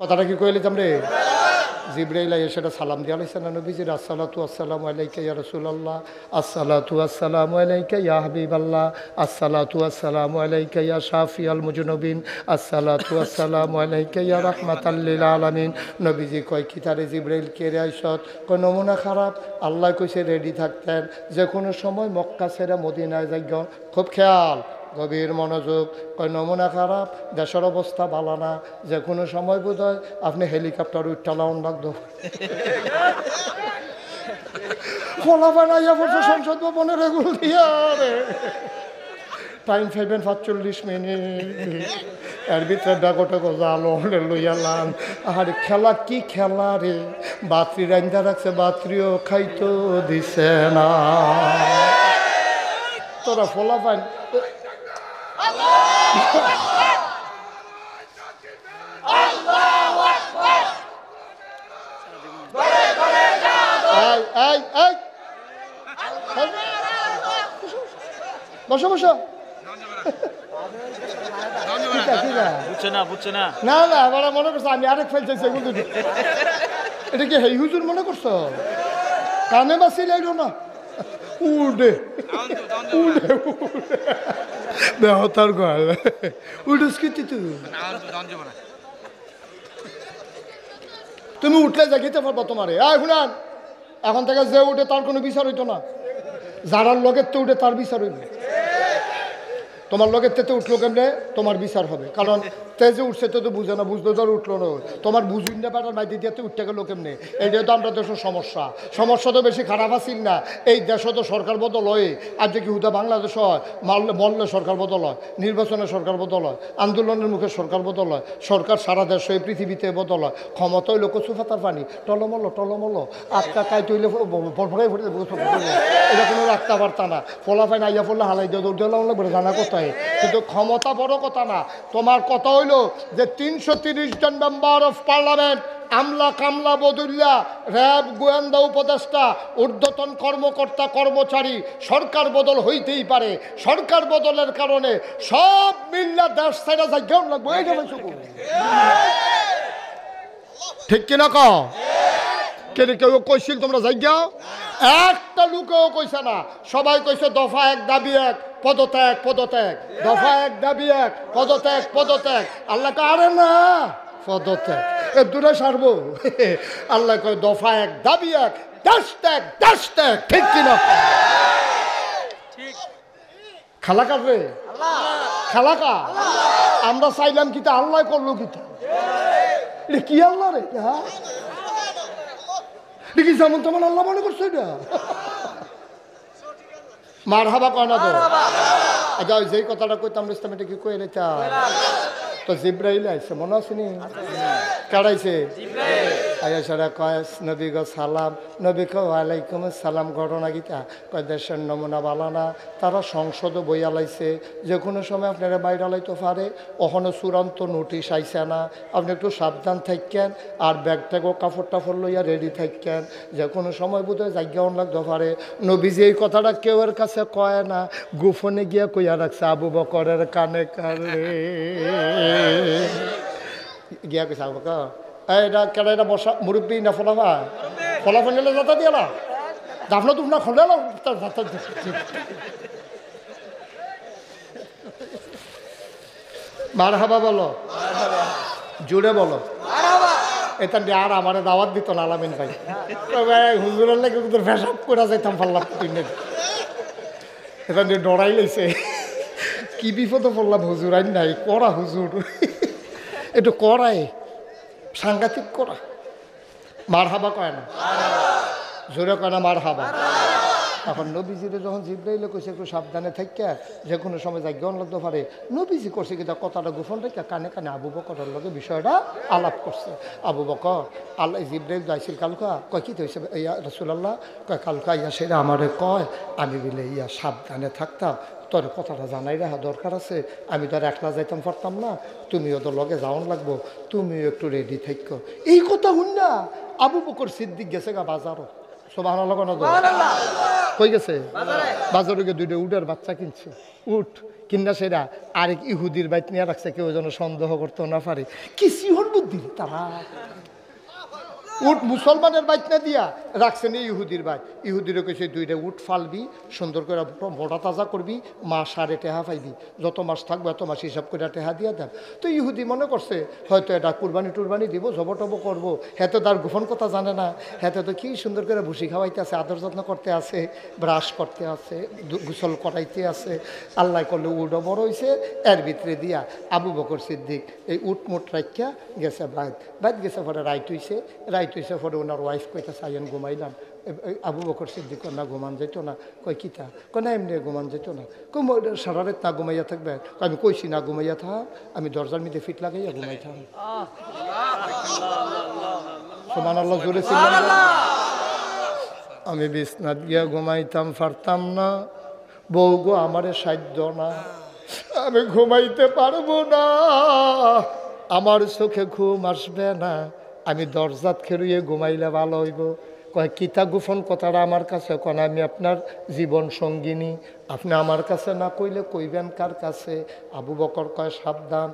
কথাটা কি কইলে তোমরে জিব্রাইল সেটা সালাম দিয়া লাইছে না নবীজির আসসালাতু আসসালামু আলাইকা ইয়া রাসূলুল্লাহ আসসালাতু আসসালামু আলাইকা ইয়া হাবিবাল্লাহ আসসালাতু আসসালামু আলাইকা ইয়া শাফিয়াল মুজনুবিন আসসালাতু আসসালামু আলাইকা ইয়া রাহমাতাল লিল আলামিন। নবীজি কয় কি তারে জিব্রাইল কে রে আইছত কয় নমুনা খারাপ। আল্লাহ কইছে রেডি থাকতেন যে কোনো সময় মক্কা ছেড়ে মদিনায় যাইগ। খুব খেয়াল গভীর মনোযোগ। কয় নমুনা খারাপ, দেশের অবস্থা ভালো না, যে কোনো সময় বোধ হয় আপনি হেলিকপ্টার উঠটা লাউন লাগতো। ফলা বানাইয়া পড়ছে সংসদ ভবনের এগুলো দিয়া রে। টাইম 5:45 এর ভিতরে ডাকোটা জালো লইয়ালাম। আর খেলা কি খেলা রে, বাত্রি রান্দা রাখছে, বাত্রিও খাইতো দিছে না। তোরা ফলা পান বসো বসো। না না আমার মনে করছো আমি আরেক ফেলতেছি। এটা কি হেই হুজুর মনে করছো? কানে বাসিল আইলো না, উড়ে উড়ে বেহতার গল উড়ুস কি তুমি উঠলে জাগিতে পারবো তোমারে। শুনান, এখন থেকে যে উঠে তার কোনো বিচার হইতো না, যারার লগের তো উঠে তার বিচার হইবে। তোমার লগের তেতে উঠলো কেমনে তোমার বিচার হবে, কারণ তেজে উঠছে তো বুঝে না, বুঝতে ধর উঠলো না, তোমার বুঝুন না পারার মাইদি দিয়ে উঠতে গেলো কেমনে। এইটাই তো আমরা দেশের সমস্যা। সমস্যা তো বেশি খারাপ আসিল না, এই দেশও তো সরকার বদল হয়। আর যে কি হুদা বাংলাদেশ হয়, মরলে সরকার বদল হয়, নির্বাচনে সরকার বদল হয়, আন্দোলনের মুখে সরকার বদল হয়, সরকার সারা দেশ এই পৃথিবীতে বদল হয়। ক্ষমতা হইলো কচু ফাতার পানি, টলমল আটকা কাই তৈলে ভরফরাই ভরে এটা কোনো রাখতে পারতা না। ফলা ফাইন আইয়া পড়লে হালাই দিয়ে দৌড় দিলাম বলে জানা কোথায়। কিন্তু ক্ষমতা বড় কথা না, তোমার কথা হইল যে 330 জন মেম্বার অফ পার্লামেন্ট, আমলা কামলা বদুল্লা, র্যাব, গোয়েন্দা উপদেষ্টা, ঊর্ধ্বতন কর্মকর্তা কর্মচারী, সরকার বদল হইতেই পারে। সরকার বদলের কারণে সব মিল্লা দেশ ছেড়ে যায় কেমন লাগবে, ঠিক কিনা কও? কেন কেউ কইছিল তোমরা যাই যাও? একটা লোকেও কইছে না, সবাই কইছে দফা 1 দাবি 1 পদত্যাগ পদত্যাগ, দফা 1 দাবি 1 পদত্যাগ পদত্যাগ। আল্লাহ কয় আরে না পদত্যাগ এ দূরে সারবো। আল্লাহ কয় দফা 1 দাবি 1 দেশ ত্যাগ দেশ ত্যাগ, ঠিক কিনা? খেলা কাটবে খেলা কা আমরা চাইলাম কিতা, আল্লাহ করলো কিতা। এটা কি আল্লাহ রে? হ্যাঁ দেখি যেমন তেমন আল্লাহ মনে করছো এটা। মার হাবা কয় না তো। আচ্ছা যেই কথাটা কইতাম ইসলাম এটা কি কই রেখা তো জিব্রাইল আইছে মনে আসেনি? কাড়াইছে আয়া সারা কয় নবী গো সালাম। নবী কয় ওয়ালাইকুম সালাম। ঘটনা গীতা কয় দেশের নমুনা বালানা, তারা সংসদ বইয়া লাইছে, যে কোনো সময় আপনারা বাইরে লাইতে পারে। ওখানে চূড়ান্ত নোটিশ আইসে না, আপনি একটু সাবধান থাকেন। আর ব্যাগ ট্যাগও কাপড় টাপড় লইয়া রেডি থাকেন, যে কোনো সময় বোধ হয় জায়গা অন লাগতে পারে। নবীজি এই কথাটা কেউ এর কাছে কয় না, গোপনে গিয়া কইয়া রাখছে আবু বকরের কানে কানে গিয়া কইছে আবু বকর এটা কেডা, এটা বসা মুরব্বী না ফলাফা ফলাফা নিলে যাতা দিয়ে না দাফনা তুফনা খোলে মার হাবা বলো, জুড়ে বলো। এটা আর আমার দাওয়াত দিত না আলামিন ভাই, হুজুরের লাগে ফেসাব করে যাইতাম পারলাম। এটা দিয়ে ডরাই লাইছে, কি বিপদে পড়লাম। হুজুর আইন নাই করা, হুজুর একটু করাই সাংঘাতিক করা। মার হাবা কয় না, জোরে কয় না মার হাবা। এখন নবীজিরে যখন জিব্রাইল কইছে একটু সাবধানে থাইকা, যে কোনো সময় জায়গাও লাগতে পারে, নবীজি করছে কিন্তু কথাটা গোপন রেখা কানে কানে আবু বকরের লগে বিষয়টা আলাপ করছে। আবু বকর আল্লাহ জিব্রাইল যাইছিল কালকা, কয় কি হয়েছে ইয়া রাসূলুল্লাহ? কয় কালকা ইয়া সেটা আমারে কয় আমি বলে ইয়া সাবধানে থাকতাম, তোর কথাটা জানাই রাখা দরকার আছে। আমি তো আর একলা যাইতাম পারতাম না, তুমিও তো লগে যাওয়ান লাগবো, তুমিও একটু রেডি থাকো। এই কথা শুন না আবু বকর সিদ্দিক গেছে গা বাজারও। সুবহানাল্লাহ। কই গেছে? বাজারে গিয়ে 2টা উটের বাচ্চা কিনছে। উট কিনা সেরা আরেক ইহুদির বাইত নিয়ে রাখছে, কেউ যেন সন্দেহ করতে না পারে। কি সিহর বুদ্ধি তারা! উট মুসলমানের বাইত না দিয়া রাখছেন এই ইহুদির বাইত। ইহুদিরও কেছে দুইটা উট ফালবি, সুন্দর করে মোটা তাজা করবি, মাস সারে টেহা পাইবি, যত মাস থাকবে এত মাস হিসাব করে টেহা দিয়া দেন। তো ইহুদি মনে করছে হয়তো এটা কুরবানি টুরবানি দিব, জব টব করবো, হেতে তার গোপন কথা জানে না। হেতে তো কি সুন্দর করে ভুসি খাওয়াইতে আছে, আদর যত্ন করতে আছে, ব্রাশ করতে আছে, গোসল করাইতে আছে। আল্লাহ করলে উটও বড় হয়েছে, এর ভিতরে দিয়া আবু বকর সিদ্দিক এই উট মুট রাখিয়া গেছে বাইত গেছে, পরে রাইট হইছে। হইছে পরে ওনার ওয়াইফ কইতাছে আইন ঘুমাইলাম। আবু বকর সিদ্দিক না ঘুমান যেত না। কয় কিতা? কয় না এমনি ঘুমান যেত না। কই সারা রাত না ঘুমাইয়া থাকবে? আমি কইছি না ঘুমাইয়া থাক, আমি দরজার মধ্যে ফিট লাগাইয়া ঘুমাই থাক। সুবহানাল্লাহ, জোরে ছিলেন। আমি বিছনাত গিয়া ঘুমাইতাম পারতাম না, বউ গো আমারে সাধ্য না, আমি ঘুমাইতে পারবো না, আমার চোখে ঘুম আসবে না, আমি দরজাত খেরুয়ে ঘুমাইলে ভালো হইব। কয় কিতা গোপন কথাটা আমার কাছে? কোন আমি আপনার জীবন সঙ্গিনী, আপনি আমার কাছে না কইলে কইবেন কার কাছে? আবু বকর কয় সাবধান,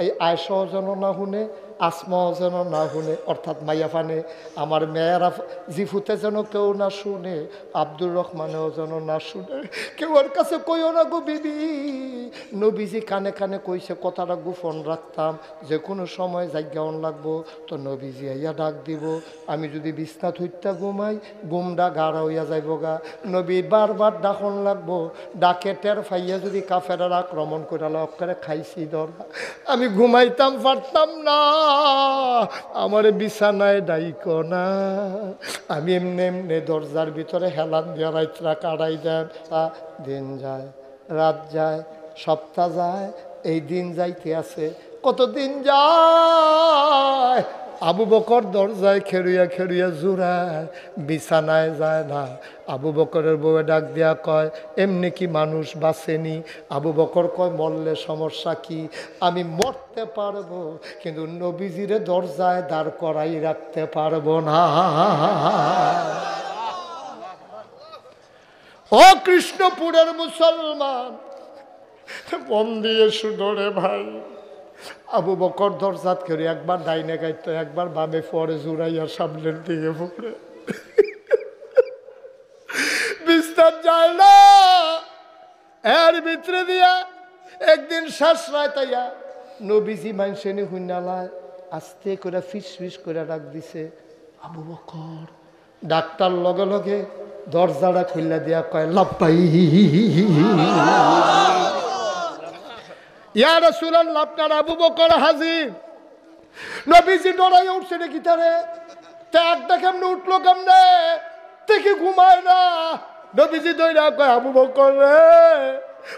এই আয়েশাও যেন না শুনে, আসমাও যেন না শুনে, অর্থাৎ মাইয়া ফানে আমার মেয়েরা জিফুতে যেন কেউ না শুনে, আব্দুর রহমানেও যেন না শুনে, কেউ ওর কাছে কইও না গো বিবি। নবীজি কানে কানে কইছে কথাটা গোপন রাখতাম, যে কোনো সময় জায়গায়ন লাগবো তো নবীজি আইয়া ডাক দিব। আমি যদি বিছনাত হইতা ঘুমাই, ঘুমটা গাঢ় হইয়া যাইব গা, নবী বারবার ডাকন লাগবো, ডাকে টের ফাইয়া যদি কাফেরার আক্রমণ করে অক্ষরে খাইছি ধরা, আমি ঘুমাইতাম পারতাম না, আমার বিছানায় ডাইক না, আমি এমনি এমনি দরজার ভিতরে হেলান দিয়া রাইতরা কাটাই দেন। দিন যায়, রাত যায়, সপ্তাহ যায়, এই দিন যাইতে আছে, কতদিন যায়। আবু বকর দরজায় খেরুয়া খেরুয়া জুড়ায়, বিছানায় যায় না। আবু বকরের বউয়ে ডাক দিয়া কয় এমনি কি মানুষ বাঁচেনি? আবু বকর কয় মরলে সমস্যা কি, আমি মরতে পারবো, কিন্তু নবীজিরে দরজায় দাঁড় করাই রাখতে পারবো না। ও কৃষ্ণপুরের মুসলমান, মন দিয়ে শুনো রে ভাই, আবু বকর দরজাত করে একবার ডাইনে গাইতো, একবার বামে পরে জুড়াইয়া সামনের দিকে পড়ে বিস্তার যায় না। এর ভিতরে দিয়া একদিন শ্বাস রাইতাইয়া নবীজি মাইনসেনি হুইনালায় আস্তে করে ফিস ফিস করে ডাক দিছে আবু বকর। ডাক্তার লগে লগে দরজাটা খুললা দিয়া কয় লাপ্পাই ইয়া রাসূলুল্লাহ, আপনার আবু বকর হাজির। নবীজি ডরাই উঠছে নাকি তারে, একটা কেমনে উঠলো কেমনে, থেকে ঘুমায় না। নবীজি দইরা কয় আবু বকর রে,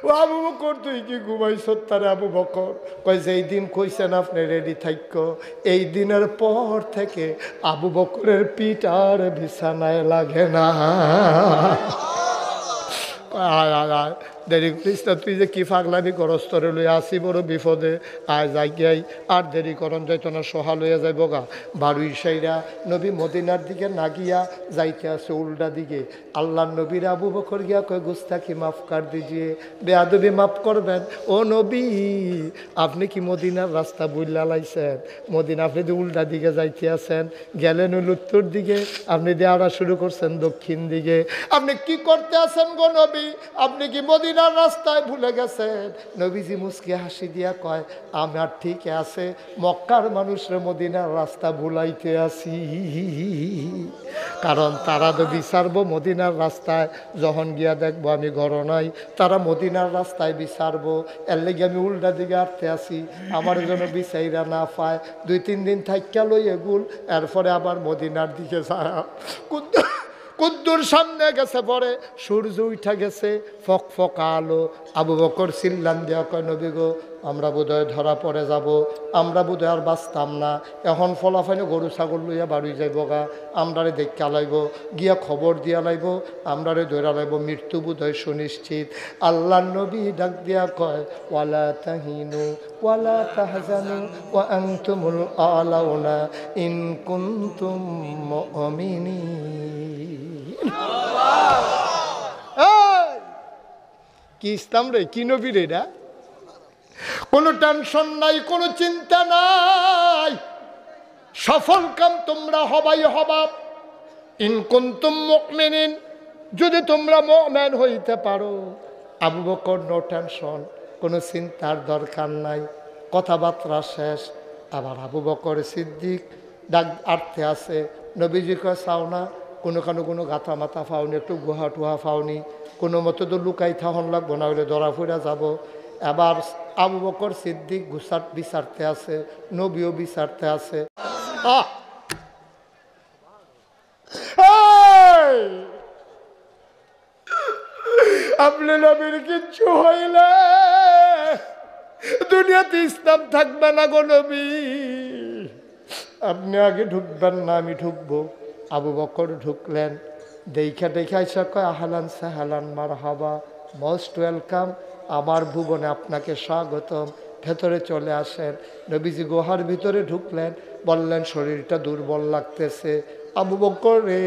ও আবু বকর তুই কি ঘুমাইছ? তারে আবু বকর কয় যেই দিন কইছেন আপনি রেডি থাইকো, এই দিনের পর থেকে আবু বকরের পিঠ আর বিছানায় লাগে না। আয় আয় আয়, দেরি করিস না, তুই যে কি ফাগলামি করস, তোরে লইয়া আসি বড় বিপদে, আয় যাই গিয়াই, আর দেরি করন যাইতো না, সোহা লইয়া যাইব গা। বারুই সাইরা নবী মদিনার দিকে না গিয়া যাইতে আছে উল্টা দিকে। আল্লাহ নবীর আবু বকর গিয়া কয় গুস্তাখি মাফ কর দিজিয়ে, বেয়াদবি মাফ করবেন। ও নবী, আপনি কি মদিনার রাস্তা বুইলা লাইছেন? মদিনা আপনি যে উল্টা দিকে যাইতে আছেন, গেলেন হল উত্তর দিকে, আপনি দেওয়া শুরু করছেন দক্ষিণ দিকে, আপনি কি করতে আছেন গো নবী? আপনি কি মদিনার রাস্তায় ভুলে গেছেন? নবীজি মুস্কি হাসি দিয়া কয় আমার ঠিক আছে, মক্কার মানুষরা মদিনার রাস্তা ভুলাইতে আসি, কারণ তারা তো বিচারবো মদিনার রাস্তায়, যখন গিয়া দেখবো আমি ঘর নাই, তারা মদিনার রাস্তায় বিচারবো, এর লেগে আমি উল্টা দিকে আটতে আসি, আমার জন্য বিচাইরা না পায়, 2-3 দিন থাইকা লই এগুল, এরপরে আবার মদিনার দিকে যায়। কুদ্দুর সামনে গেছে, পরে সূর্য উঠা গেছে, ফক ফক আলো। আবু বকর চিল্লান দিয়া কয় নবী গো, আমরা বোধহয় ধরা পড়ে যাব, আমরা বোধহয় আর বাঁচতাম না, এখন ফলাফাইলে গরু ছাগল লইয়া বাড়ি যাইব গা, আমরারে দেখা লাইব, গিয়া খবর দিয়া লাইব, আমরারে ধরা লাইব, মৃত্যু বোধহয় সুনিশ্চিত। আল্লাহ নবী ডাক দিয়া কয় ওয়ালা তাহিনু ওয়ালা তাহজানু ওয়া আনতুমুল আলাউনা ইন কুনতুম মুমিনিন। কি ইসলাম রে, কি নবী রে এটা? কোনো টেনশন নাই, কোনো চিন্তা নাই, সফল কাম তোমরা হবাই হবা। ইন কুনতুম মুমিনিন, যদি তোমরা মুমিন হইতে পারো। আবু বকর নো টেনশন, কোনো চিন্তার দরকার নাই। কথাবার্তা শেষ। আবার আবু বকর সিদ্দিক ডাক আটতে আছে, নবীজি কয় চাও না, কোনো গাথা মাথা ফাওনি, একটু গুহা টুহা ফাওনি, কোনো মতো তো লুকাই থাহন লাগবো, না হলে ধরা ফুরা যাব। এবার আবু বকর সিদ্দিক বিচারতে আছে, নবীও বিচারতে আছে। আপনি নবীর কিচ্ছু হইলে দুনিয়াতে ইসলাম থাকবে না গো নবী। আপনি আগে ঢুকবেন না, আমি ঢুকবো। আবু বকর ঢুকলেন, দেখা আইসা কয় আহলান সাহলান মারহাবা, মোস্ট ওয়েলকাম, আমার ভুবনে আপনাকে স্বাগতম, ভেতরে চলে আসেন। নবীজি গুহার ভিতরে ঢুকলেন, বললেন শরীরটা দুর্বল লাগতেছে। আবু বকর রে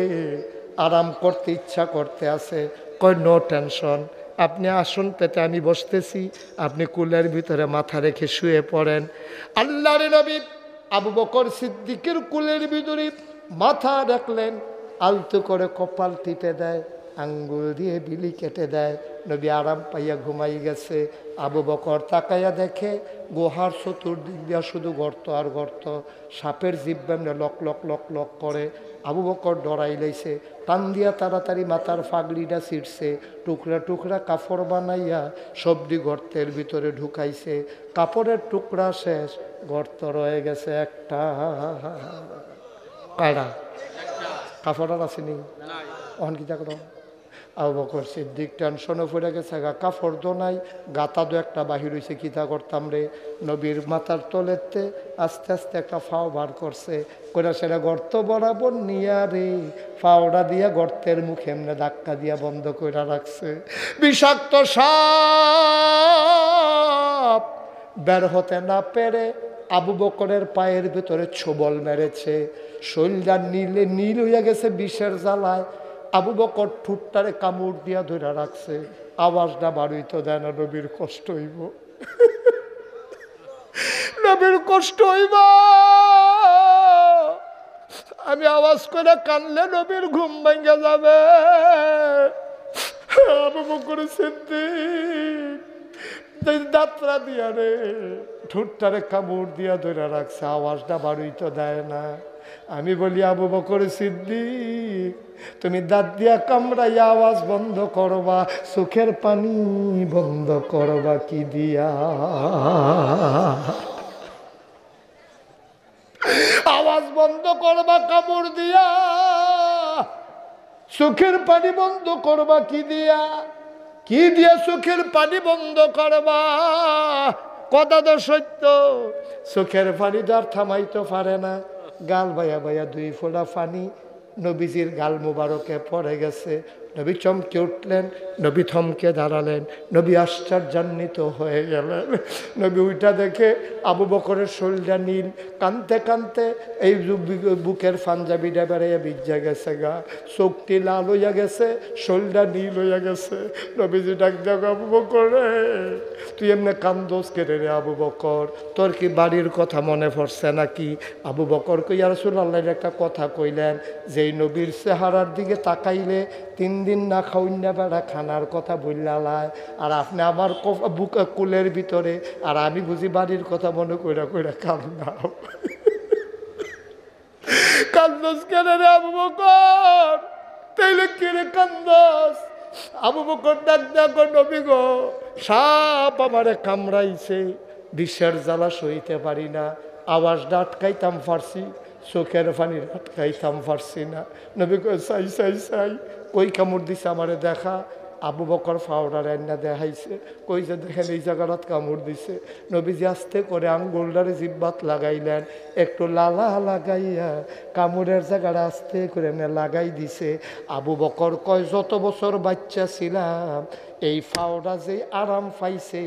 আরাম করতে ইচ্ছা করতে আছে। কয় নো টেনশন, আপনি আসন পেতে আমি বসতেছি, আপনি কুলের ভিতরে মাথা রেখে শুয়ে পড়েন। আল্লাহর নবী আবু বকর সিদ্দিকের কুলের ভিতরে মাথা রাখলেন, আলতো করে কপাল টিপে দেয়, আঙ্গুল দিয়ে বিলি কেটে দেয়। নবী আরাম পাইয়া ঘুমাই গেছে। আবু বকর তাকাইয়া দেখে গুহার চতুর্দিক দিয়া শুধু গর্ত আর গর্ত, সাপের জিব্বামনে লক লক লক লক করে। আবু বকর ডরাই লাইছে, টান দিয়া তাড়াতাড়ি মাথার ফাগড়িটা ছিঁড়ছে, টুকরা টুকরা কাপড় বানাইয়া সবজি গর্তের ভিতরে ঢুকাইছে। কাপড়ের টুকরা শেষ, গর্ত রয়ে গেছে একটা। কায়রা কাপড় আর আসেনি, অহন কি দেখো। আবু বকর সিদ্দিক টেনশনে পড়ে গেছে, কাপড় তো নাই, গাতা দো একটা বাহির হয়েছে, কিতা করতাম রে। নবীর মাথার তলেতে আস্তে আস্তে একটা ফাও বার করছে, করে সেটা গর্ত বরাবর নিয়া রে ফাওড়া দিয়া গর্তের মুখে এমনি ধাক্কা দিয়া বন্ধ করে রাখছে। বিষাক্ত সাপ বের হতে না পেরে আবু বকরের পায়ের ভিতরে ছোবল মেরেছে, শরীরটা নীল হইয়া গেছে বিষের জ্বালায়। আবু বকর ঠুটটারে কামড় দিয়া ধরে রাখছে, আওয়াজটা বাড়ুই তো দেয় না, নবীর কষ্ট হইব, নবীর কষ্ট হইব। আমি আওয়াজ করে কানলে নবীর ঘুম ভেঙে যাবে। আবু বকর সিদ্দিক দাঁতরা দিয়া রে ঠুটটারে কামড় দিয়া ধরে রাখছে, আওয়াজটা বাড়ুই তো দেয় না। আমি বলি আবু বকর সিদ্দিক, তুমি দাঁত দিয়া কামড়াইয়া আওয়াজ বন্ধ করবা, চোখের পানি বন্ধ করবা কি দিয়া? আওয়াজ বন্ধ করবা কামড় দিয়া, চোখের পানি বন্ধ করবা কি দিয়া? কি দিয়া চোখের পানি বন্ধ করবা? কথা তো সত্য, চোখের পানি তো আর থামাইতে পারে না। গাল বাইয়া বাইয়া দুই ফোঁটা পানি নবীজির গাল মুবারকে পড়ে গেছে। নবী চমকে উঠলেন, নবী থমকে দাঁড়ালেন, নবী আশ্চর্যান্বিত হয়ে গেলেন। নবী উইটা দেখে আবু বকরের শরীরটা নীল, কানতে কানতে এই বুকের পাঞ্জাবিটা বেড়াইয়া ভিজা গেছে, গা চোখটি লাল হইয়া গেছে, শরীরটা নীল হইয়া গেছে। নবীজি ডাক দেখ, আবু বকর রে তুই এমনি কান্দোস কেটে রে আবু বকর, তোর কি বাড়ির কথা মনে পড়ছে নাকি? আবু বকর কই ইয়া রাসূলুল্লাহর একটা কথা কইলেন, যেই নবীর চেহারার দিকে তাকাইলে 3 দিন না খাওয়াইনা বেড়া খানার কথা বললালায়, আর আপনি আমার বুকে কুলের ভিতরে, আর আমি বুঝি বাড়ির কথা মনে কইরা কইরা কান্দাও। কান্দোস কেন রে আবু বকর? তাইলে কিরে কান্দোস? আবু বকর ডাক দেখো, নবী গো সাপ আমারে কামড়াইছে, বিষের জ্বালা সইতে পারি না, আওয়াজটা আটকাইতাম পারছি, চোখের পানির আটকাইতাম পারছি না। নবী কই চাই চাই চাই, কই কামড় দিছে আমারে দেখা। আবু বকর ফাওড়া রান্না দেখাইছে, কই যে দেখেন এই জায়গাটাত কামড় দিছে। নবীজি আস্তে করে আঙ্গুলটারে জিব্বাত লাগাইলেন, একটু লালা লাগাইয়া কামড়ের জায়গাটা আস্তে করে এমনি লাগাই দিছে। আবু বকর কয় যত বছর বাচ্চা ছিলাম এই ফাওড়া যে আরাম পাইছে,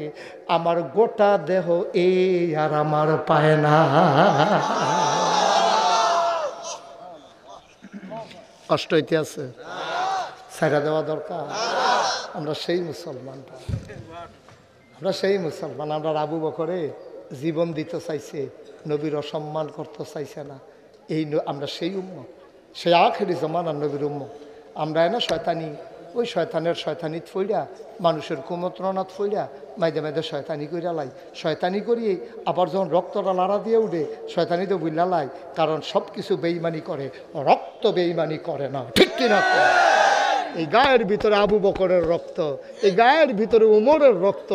আমার গোটা দেহ এই আরাম আর পায় না। কষ্ট হইতে আছে? ছাইড়া দেওয়া দরকার। আমরা সেই মুসলমান, আমরা সেই মুসলমান। আমরা আবু বকরে জীবন দিতে চাইছে, নবীর অসম্মান করতে চাইছে না। এই আমরা সেই উম্মত, সেই আখেরি জমানার নবীর উম্মত। আমরা না শয়তানি, ওই শয়তানের শয়তানিত ফইরা, মানুষের কুমন্ত্রণাত ফইরা মাইদে মাইদে শয়তানি কইরা লাই। শয়তানি করিয়ে আবার যখন রক্তটা লাড়া দিয়ে উঠে শয়তানি তো বুঝলা লাই, কারণ সব কিছু বেইমানি করে, রক্ত বেইমানি করে না, ঠিক কিনা? এই গায়ের ভিতরে আবু বকরের রক্ত, এই গায়ের ভিতরে উমরের রক্ত,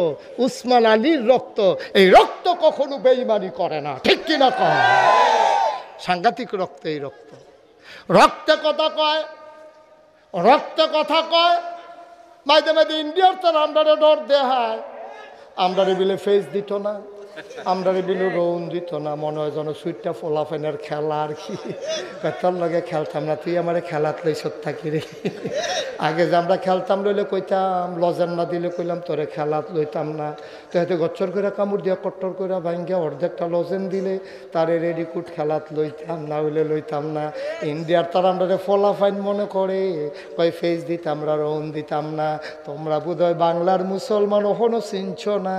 উসমান আলীর রক্ত, এই রক্ত কখনো বেইমানি করে না, ঠিক কিনা? কয় সাংঘাতিক রক্ত, এই রক্ত। রক্তে কথা কয়, রক্তে কথা কয়। মাঝে মাঝে ইন্ডিয়ার তার আমরারে ডর দেখায়, আমরারে বিলে ফেস দিত না, আমরারে বিলে রৌন দিত না। মনে হয় যেন সুইটটা ফোলাফেনের খেলা আর কি, তোর লগে খেলতাম না, তুই আমার খেলাত লই সত থাকি রে। আগে যে আমরা খেলতাম লইলে কইতাম, লজেন না দিলে কইলাম তোরে খেলাত লইতাম না। তো হয়তো গচ্ছর করে কামড় দিয়া কট্টর করে ভাঙ্গিয়া অর্ধেকটা লজেন দিলে তারে রেডিকুট খেলাত লইতাম না, হইলে লইতাম না। ইন্ডিয়ার তার আমরা ফলাফাইন মনে করে, কয় ফেস দিতাম না, রৌন দিতাম না। তোমরা বোধহয় বাংলার মুসলমান ওখনো চিনছ না,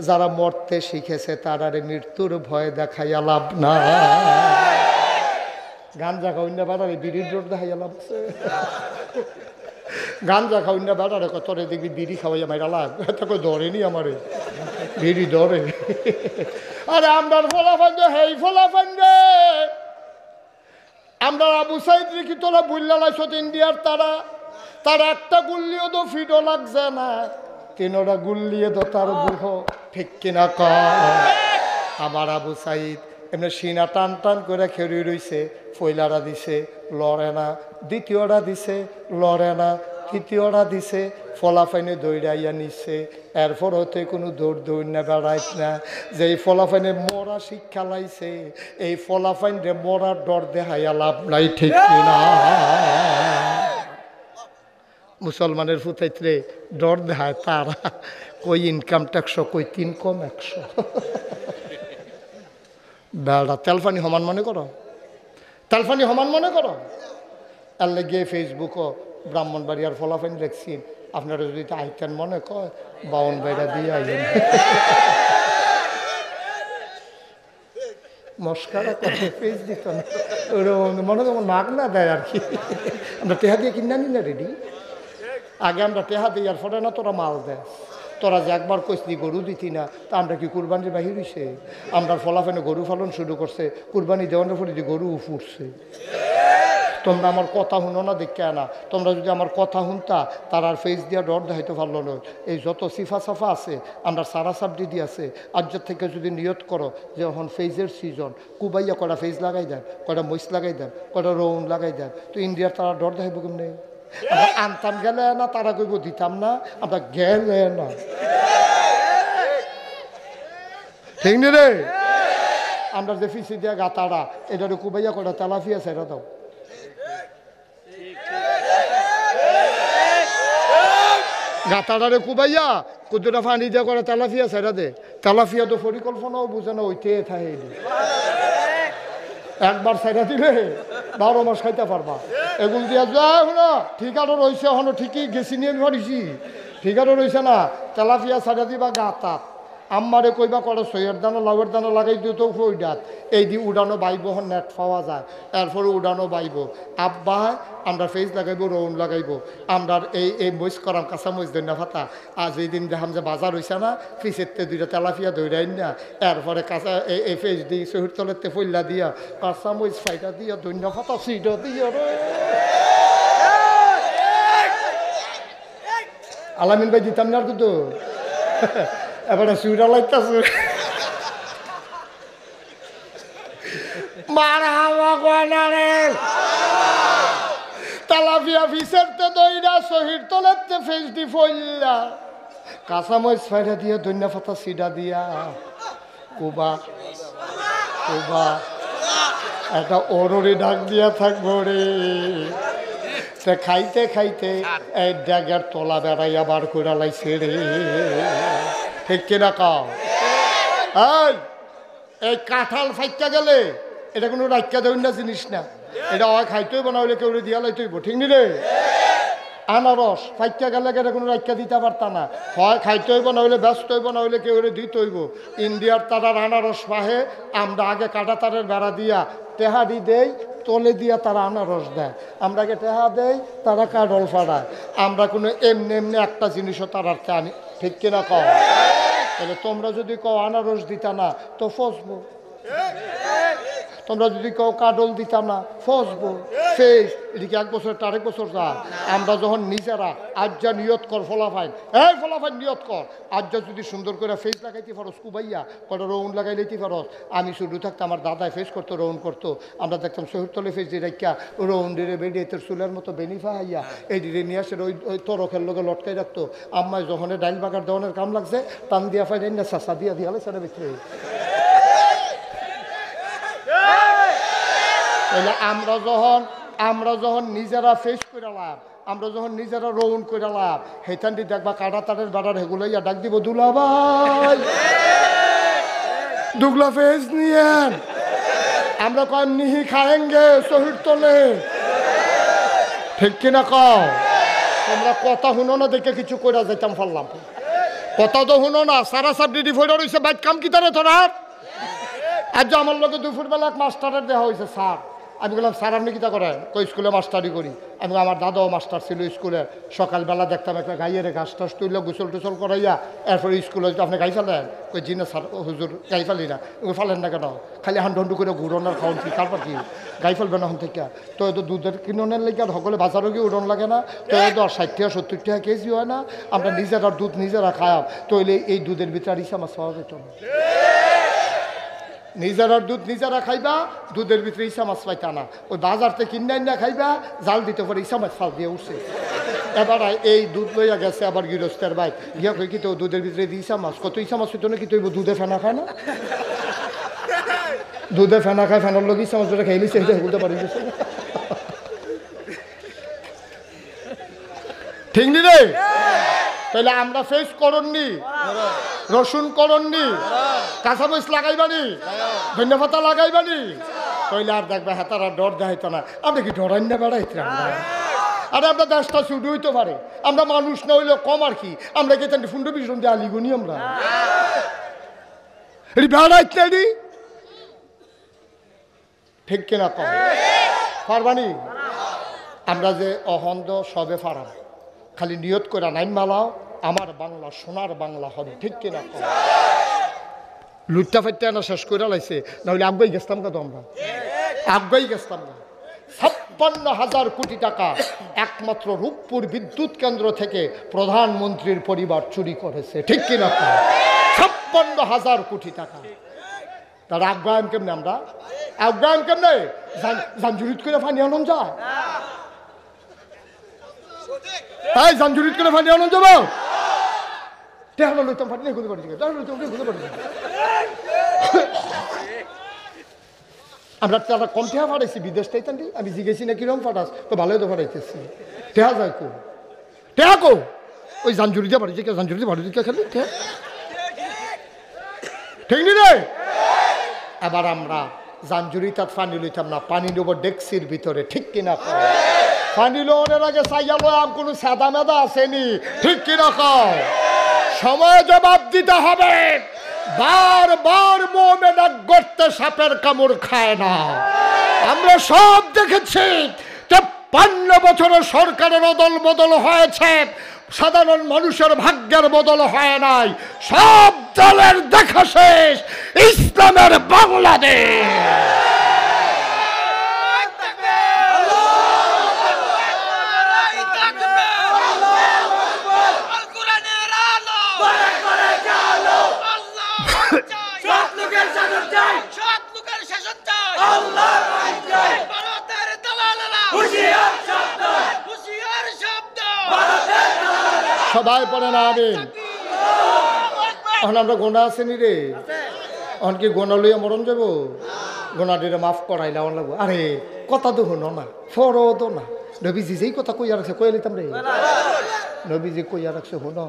যারা মরতে শিখেছে তারারে মৃত্যুর ভয় দেখাইয়া লাভ না। গাঞ্জা খাওয়াই না বাড়ারে বিড়ির জোর দেখাইয়া লাভ আছে। গাঞ্জা খাওয়াই না বাড়ারে কতরে দেখবি বিড়ি খাওয়াইয়া মাইরা লাভ, তাকে ধরেনি আমারে, বিড়ি ধরে। আরে আমরার ফলাফান যে হেই ফলাফান রে, আমরা আবু সাইদ কি তোরা বুল্লা লাইছ ইন্ডিয়ার তারা, তার একটা গুল্লিও তো ফিডো লাগছে না, তিনোটা গুল্লিয়ে তো তার বুহ, ঠিক কিনা? আমার আবু সাইদ এমনি সিনা টান টান করে খেয়ে রইছে, ফয়লারা দিছে লড়ে না, দ্বিতীয়টা দিছে লড়ে না, তৃতীয়টা দিছে ফলাফাইনে দৌড়াইয়া নিচ্ছে। এরপর হতে কোনো দৌড় দৌড় না বেড়াইত না। যে এই ফলাফাইনে মরা শিক্ষা লাইছে, এই ফলাফাইন রে মরার ডর দেখাইয়া লাভ নাই, ঠিক কিনা? মুসলমানের ফুটাইতে ডর দেখায় তারা, কই ইনকাম ট্যাক্স, কই 3 কম 100। বেড়া তেলফানি সমান মনে করো, তেলফানি সমান মনে করো। এর লেগে ফেসবুকও ব্রাহ্মণবাড়িয়ার ফলাফাইন দেখছি, আপনারা যদি আইতেন মনে কয় 52 বাইরা দিয়ে আইলেন। মস্কারা করে ফেস দিত না, মনে তো নাক না দেয় আর কি। আমরা টেহা দিয়ে কিনা নি না রেডি, আগে আমরা টেহা দিই আর ফলে না তোরা মাল দেয়। তোরা যে একবার কইসলি গরু দিতি না, তা আমরা কি কুরবানির বাহির হইছে? আমরা ফলাফানে গরু পালন শুরু করছে, কুরবানি দেওয়ানোর পরে যে গরু ফুটছে। তোমরা আমার কথা শুনো না দেখে আনা, তোমরা যদি আমার কথা শুনতা তার আর ফেস দিয়া ডর দেখাইতে পারলো না। এই যত সিফা সাফা আছে, আমরা সারা সাবডি দিয়ে আছে, আজ্যের থেকে যদি নিয়ত করো যে এখন ফেজের সিজন, কুবাইয়া কটা ফেজ লাগাই দেন, কটা মইস লাগাই দেন, কটা রৌন লাগাই দেন, তো ইন্ডিয়ার তারা ডর দেখাইব কেমনে? আমরা আনতাম গেলে না, তারা কইব দিতাম না, আমরা গেলে না, ঠিক নি রে? আমরা যে ফিসি দিয়া গাতাড়া, এটারে কুবাইয়া কটা তেলাফিয়া ছেড়ে দাও। গাতাড়ারে কুবাইয়া কুদুরা ফানি দিয়ে করে তেলাফিয়া ছেড়ে দে। তেলাফিয়া তো পরিকল্পনাও বুঝে না, ওইতে থাকে। একবার ছেড়ে দিলে 12 মাস খাইতে পারবা। এগুলো দিয়া যায় না, ঠিকারও রয়েছে, এখনো ঠিকই গেছি নিয়ে পারিছি, ঠিকারও রয়েছে না। তেলাফিয়া ছেড়ে দিবা গাতাত, আম্মারে কইবা করে সইয়ের দানা লাউয়ের দানা লাগাই দিত ফইডাত, এই দিয়ে উড়ানো বাইব, নেট পাওয়া যায়, এরপরে উড়ানো বাইব। আব্বা আমরা ফেস লাগাইব, রৌন লাগাইব, আমরা এই মইস করাম, কাঁচা মইস দৈন্য ফাতা। আজ এই দিন দেখাম যে বাজার হইছে না, ফিসেরতে 2টা তেলাফিয়া দৌড়াই না, এরপরে কাঁচা এই ফেস দিই শহীদ তলেরতে ফইল্লা দিয়া কাঁচা মইস ফাইটা দিয়া দৈন্য ফাতা সিট দিয়া রে। আলামিন ভাই দিতাম না আর কিন্তু এবারে সুইরা লাইতাছে মারহাবা কোনারে। তেলাপিয়া ফিসেরতে দইরা শহীদ তলেরতে ফেস দি ফইল্লা কাঁচা মরিচ ফাইরা দিয়া ধনিয়া পাতা সিডা দিয়া কুবা কুবা একটা ওররে ডাক দিয়া থাকবো রে। সে খাইতে খাইতে এই ড্যাগের তলা বেড়াইয়া বার করে লাইছে রে, ঠিক কিনা কাও? এই কাঁঠাল ফাইকা গেলে এটা কোনো রাখা দেবেন না জিনিস না, এটা হয় খাইতেই বানাইলে কেউ দিয়া লাইতেইব, ঠিক নি রে? আনারস ফাইকা গেলে গেলে কোনো রাখা দিতে পারত না, হয় খাইতে হইব না হইলে ব্যস্ত হইব না হইলে কেউ দিতে হইব। ইন্ডিয়ার তারার আনারস পাহে, আমরা আগে কাটা তারের বেড়া দিয়া টেহারি দেই, তলে দিয়া তারা আনারস দেয়, আমরা আগে টেহা দেই, তারা কাডল ফাড়ায়। আমরা কোনো এমনি এমনি একটা জিনিসও তারার আনি, ঠিক কিনা কও? তাহলে তোমরা যদি কও আনারস দিতা না তো ফসবো, তোমরা যদি কেউ কাডল দিতাম না ফসবো। ফেস এদিকে 1 বছর 1 বছর যা। আমরা যখন নিজেরা আজ যা নিয়ত কর ফলাফাইন, এই ফলাফাইন নিয়ত কর, আজ যা যদি সুন্দর করে ফেস লাগাইতে পারস কুবাইয়া কটা রৌন লাগাই লইতে পারস। আমি শুধু থাকতাম, আমার দাদায় ফেস করতো, রৌন করতো, আমরা দেখতাম শহরতলে ফেস দিয়ে রাখিয়া রৌন ডিরে বেরিয়ে তোর চুলের মতো বেনিফা হাইয়া এই ডিরে নিয়ে আসে ওই তরকের লোকে লটকাই রাখতো। আম্মায় যখন ডাইল বাগার দেওয়ানের কাম লাগছে টান দিয়া ফাইন না চাষা দিয়া দিয়ালে সেটা বিক্রি। তাহলে আমরা যখন নিজেরা ফেস করে লাভ, আমরা যখন নিজেরা রৌন করে লাভ, হেতান্ডি দেখবা কাটা তারের বাড়ার হেগুলাইয়া ডাক দিব, দুলা ভাই দুগলা ফেস নিয়েন, আমরা কয়েম নিহি খায়েঙ্গে শহীদ তলে, ঠিক কিনা কও? তোমরা কথা শুনো না দেখে কিছু করে যাইতাম পারলাম, কথা তো শুনো না। সারা সাব ডিডি ফোটা রয়েছে বাইক কাম কি তারে তোরা। আজ আমার লোকে 2 ফুটবেলা এক মাস্টারের দেওয়া হয়েছে। স্যার, আমি বললাম স্যার আপনি কিতা করেন? কই স্কুলে মাস্টারি করি। আমি আমার দাদাও মাস্টার ছিল স্কুলে। সকালবেলা দেখতাম একটা গাইয়ের ঘাস টাস তুইলে গোসল টোসল করাইয়া এরপরে স্কুলে আপনি গাই ফেলেন? কই জি না স্যার হুজুর গাই ফেলি না। ওই ফেলেন না কেন? খালি হান্ডু করে ঘুরনের খাওয়ান কি কারবার কি গাই ফেলবেন এখন থেকে? তো এত দুধের কিননের লেগে আর সকলে বাজারও গিয়ে উড়ন লাগে না? তো এত 60 টাকা 70 টাকা কেজি হয় না? আমরা নিজেরা দুধ নিজেরা খাওয়াব, তইলে এই দুধের ভিতরে ইসা মাছ পাওয়া যেত না। নিজেরার দুধ নিজেরা খাইবা, দুধের ভিতরে ইসা মাছ পাইতা না। ওই বাজার থেকে কিনে না খাইবা, জাল দিতে পারে ইসা মাছ ফাল দিয়ে উঠছে। এবার এই দুধ লইয়া গেছে আবার গৃহস্থের ভাই গিয়া কই কি তো দুধের ভিতরে ইসা মাছ, কত ইসা মাছ হইতো না কি তৈব দুধে ফেনা খায় না? দুধে ফেনা খায়, ফেনার লোক ইসা মাছ খাইলি সেটা বলতে পারি, ঠিক নি রে? তাহলে আমরা ফেস করননি, রসুন করননি, কাঁচামরিচ লাগাইবানি, ধন্যবাদ লাগাইবানি, তাইলে আর দেখবে হেতারা ডর দেখাইতো না। আমরা কি ডরাই না বেড়াইতাম? আরে আমরা দেশটা শুরু হইতে পারে, আমরা মানুষ না হইলেও কম আর কি। আমরা কি ফুন্ড বিষ্ণ দিয়ে আলিগুনি আমরা বেড়াইতে, ঠিক কিনা কম পারবানি? আমরা যে অহন্দ সবে ফারাম, খালি নিয়ত করে নাইন মালাও আমার বাংলা সোনার বাংলা হবে, ঠিক কিনা? লুটটা ফাইতে না শেষ করে লাইছে, নাহলে আগাই গেছতাম কত, আমরা আগাই গেছতাম না। 56,000 কোটি টাকা একমাত্র রূপপুর বিদ্যুৎ কেন্দ্র থেকে প্রধানমন্ত্রীর পরিবার চুরি করেছে, ঠিক কিনা? 56,000 কোটি টাকা। তার আগ্রায়ন কেমনে? আমরা আগ্রায়ন কেমনে? জাঞ্জুরিত করে ফানি আনন্দ যায়, তাই জাঞ্জুরিত করে ফানি আনন্দ যাবো। আমরা তারা কম টেহা ফাটাইছি বিদেশ টাইতান, আমি জিজ্ঞেসি না কিরম ফাটাস, তো ভালোই তো ফাটাইতেছি। টেহা যায় কো, টেহা কো ওই জাঞ্জুরি দিয়ে বাড়িছে, জাঞ্জুরি দিয়ে বাড়ি খালি, ঠিক নি রে? এবার আমরা জাঞ্জুরি তার পানি লইতাম না, পানি নেবো ডেক্সির ভিতরে, ঠিক কিনা? পানি লোনের আগে চাইয়ালো আম কোনো সাদা মেদা আসেনি, ঠিক কিনা? সময় জবাব দিতে হবে। বারবার মোমেনা গর্তে সাপের কামড় খায় না। আমরা সব দেখেছি, 53 বছরের সরকারের অদল বদল হয়েছে, সাধারণ মানুষের ভাগ্যের বদল হয় নাই। সব দলের দেখা শেষ, ইসলামের বাংলাদেশ। সবাই পড়ে না আমি এখন আমরা গোনা আসেনি রে, এখন কি গোনা লইয়া মরণ যাব? গোনা দিলে মাফ করাইলে আমার লাগবো। আরে কথা তো শুনো না, ফরো তো না। নবীজি যেই কথা কইয়া রাখছে কইয়া লিতাম রে। নবীজি কইয়া রাখছে শুনো,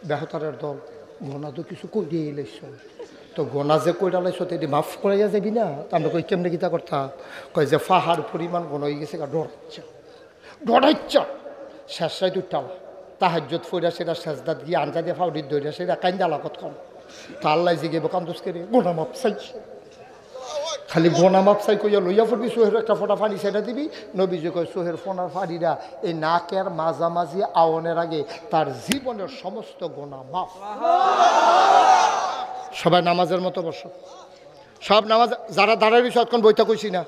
বেহতারের দল গোনা তো কিছু কই দিয়ে এলাইছ, তো গোনা যে কইরা লাইছ এটি মাফ করাইয়া যাবি না? আমরা কই কেমনে গীতা করতাম? কয় যে ফাহার পরিমাণ গোনা হয়ে গেছে, ডরাইচ্ছা ডরাইচ্ছা শেষরাই দুটালা তাহাজ্জত ফইরা সেটা সেজদাত গিয়ে আঞ্জা দিয়ে ফাউডির দইরা সেটা কাইন্দা লাকত কম তা আল্লাহ জিগে কান্দোস করে গোনা মাপ চাই খালি গোনা মাপ চাই কইয়া লইয়া ফুটবি সোহের একটা ফোঁটা পানি সেটা দিবি নবীজি কয় সোহের ফোনার পানিরা এই নাকের মাঝামাঝি আওনের আগে তার জীবনের সমস্ত গোনা মাপ। সবাই নামাজের মতো বসো, সব নামাজ যারা দাঁড়াবি সতক্ষণ বইটা কইছি না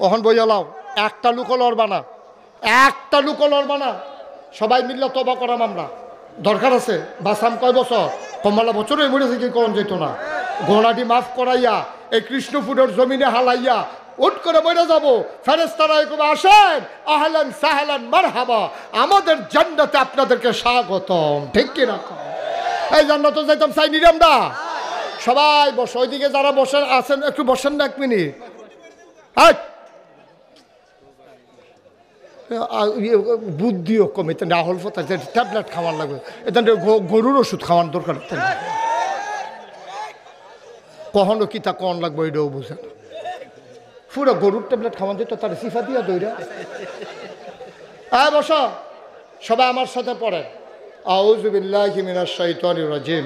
ওখান বইয়া লাও, একটা লুকো লড়বা না, একটা লুকো লড়বা না, সবাই মিললে তবা করাম আমরা। দরকার আছে বাসাম কয় বছর কমলা বছরে মরেছে কি কোন যেত না, গোড়াটি মাফ করাইয়া এই কৃষ্ণপুরের জমিনে হালাইয়া উঠ করে মরে যাবো। ফেরেশতারা এরকম আসেন, আহলান সাহলান মারহাবা, আমাদের জান্নাতে আপনাদেরকে স্বাগতম। ঠিক কি না? এই জান্নাতে যাইতাম চাই নিরাম দা। সবাই বসে, ওইদিকে যারা বসেন আছেন একটু বসেন না এক মিনিট। বুদ্ধিও কমে রাহুল ফতা ট্যাবলেট খাওয়ার লাগবে, এটা গরুর ওষুধ খাওয়ার দরকার, কখনো কি তা কন লাগবে এটাও বুঝে না। পুরো গরুর ট্যাবলেট খাওয়ান যেত তার সিফা দিয়া দইরা। বস সবাই আমার সাথে পড়ে আউযু বিল্লাহি মিনাশ শাইতানির রাজিম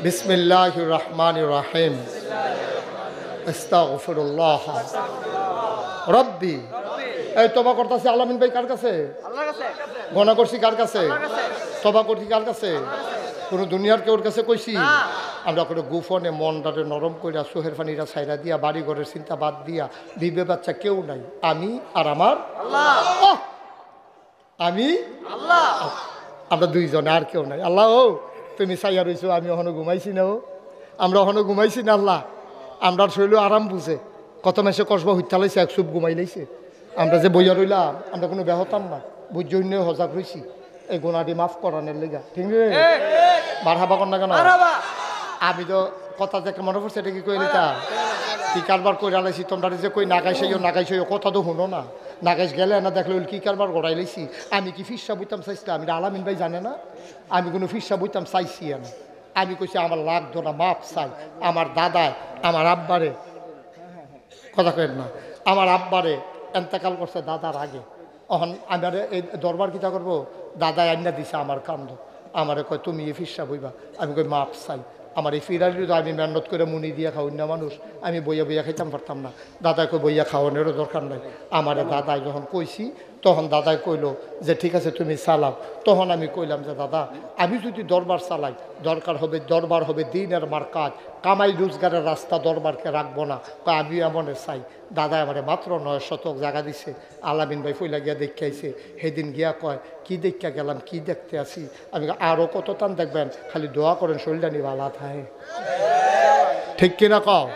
বিসমিল্লাহির রহমানির রহিম আস্তাগফিরুল্লাহ রব্বি। এই তবা করতেছি আলামিন ভাই কার কাছে? আল্লাহর কাছে। গনা করছি কার কাছে? তবা করছি কার কাছে? কোন দুনিয়ার কেউর কাছে কইছি? আমরা করে গুফনে মনটারে নরম কইরা সোহের পানিরা ছাইরা দিয়া বাড়ি ঘরের চিন্তা বাদ দিয়া বিবে বাচ্চা কেউ নাই, আমি আর আমার আল্লাহ, আমি আল্লাহ, আমরা দুইজনে আর কেউ নাই। আল্লাহ ও তুমি চাইয়া রইছো, আমি ওখানে ঘুমাইছি না, ও আমরা ওখানে ঘুমাইছি না। আল্লাহ আমরা শৈল আরাম বুঝে কত মাসে কসবা হইতে লাইছে, এক চুপ ঘুমাই লাইছে। আমরা যে বইয়া রইলাম আমরা কোনো বেহতাম না, বুঝজন্য হজাক রইছি এই গুণাটি মাফ করানোর লেগা। ঠিক রে? মারহাবা কর না কেন? আমি তো কথা দেখে মনে পড়ছে, এটা কি কই নিতা কি কারবার কইরা লাইছি। তোমরা যে কই নাগাইছইও কথা তো শুনো না, নাগাইছ গেলে না দেখলে কি কারবার গড়াই লাইছি। আমি কি ফিসা বইতাম চাইছিলাম? আমি আলামিন ভাই জানে না আমি কোনো ফিসা বইতাম চাইছি। আমি কইছি আমার লাখ ধরা মাপ চাই। আমার দাদায় আমার আব্বারে, কথা কেন না, আমার আব্বারে এন্তেকাল করছে দাদার আগে। এখন আমার এই দরবার কিতা করবো, দাদায় আইনা দিছে আমার কান্দ, আমারে কয় তুমি এ ফিসা বইবা। আমি কই মাপ চাই। আমার এই ফিরালি তো আমি মেহনত করে মুনি দিয়া খাওয়াই না মানুষ, আমি বইয়া বইয়া খাইতাম পারতাম না। দাদাকে বইয়া খাওয়ানোরও দরকার নাই। আমার দাদাই যখন কইছি তখন দাদাই কইল যে ঠিক আছে তুমি চালাও। তখন আমি কইলাম যে দাদা আমি যদি দরবার চালাই দরবার হবে দিনের মার্কাজ, কামাই রোজগারের রাস্তা, দরবারকে রাখবো না। আমি এমনে চাই। দাদা আমারে মাত্র 9 শতক জায়গা দিছে। আলামিন ভাই ফইলা গিয়া দেখে আইছে। সেদিন গিয়া কয় কি দেখা গেলাম, কি দেখতে আসি? আমি আরও কত টান দেখবেন, খালি দোয়া করেন শরীরটা নিয়ে ভালো থাকে। ঠিক কিনা কও?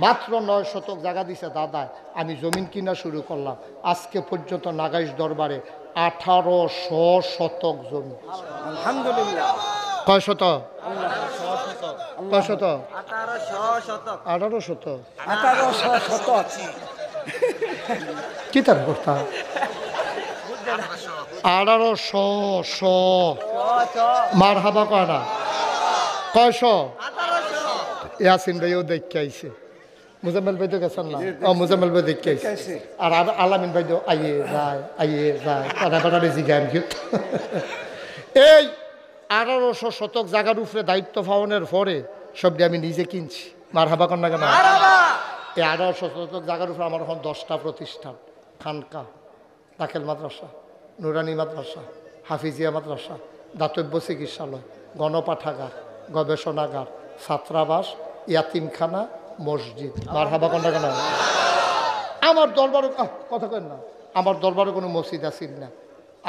মাত্র 9 শতক জায়গা দিছে দাদায়। আমি জমিন কিনা শুরু করলাম। আজকে পর্যন্ত নাগাইশ দরবারে 1800 শতক জমি। আলহামদুলিল্লাহ। কয় শতক? কয় শতক? 1800 শতক। 1800 শতক কি তার কথা? 1800 মারহাবা কয় না? কয়শ? ইয়াসিন ভাইও দেখে আইছে, মুজাম্মেল ভাই তো গেছেন না? মুজাম্মেল ভাই দেখে আইছে। আর আলামিন ভাই তো আইয়ে যায় কথা জিগান। এই 1800 শতক জায়গার উপরে দায়িত্ব পালনের পরে সবটি আমি নিজে কিনছি। মারহাবা কর না কেন? এই 1800 শতক জায়গার উপরে আমার এখন 10টা প্রতিষ্ঠান, খানকা, দাখিল মাদ্রাসা, নুরানি মাদ্রাসা, হাফিজিয়া মাদ্রাসা, দাতব্য চিকিৎসালয়, গণপাঠাগার, গবেষণাগার, ছাত্রাবাস, ইয়াতিমখানা, মসজিদ। মারহাবা কর না কেন? আমার দরবারে কথা কেন না, আমার দরবারে কোনো মসজিদ আসিল না।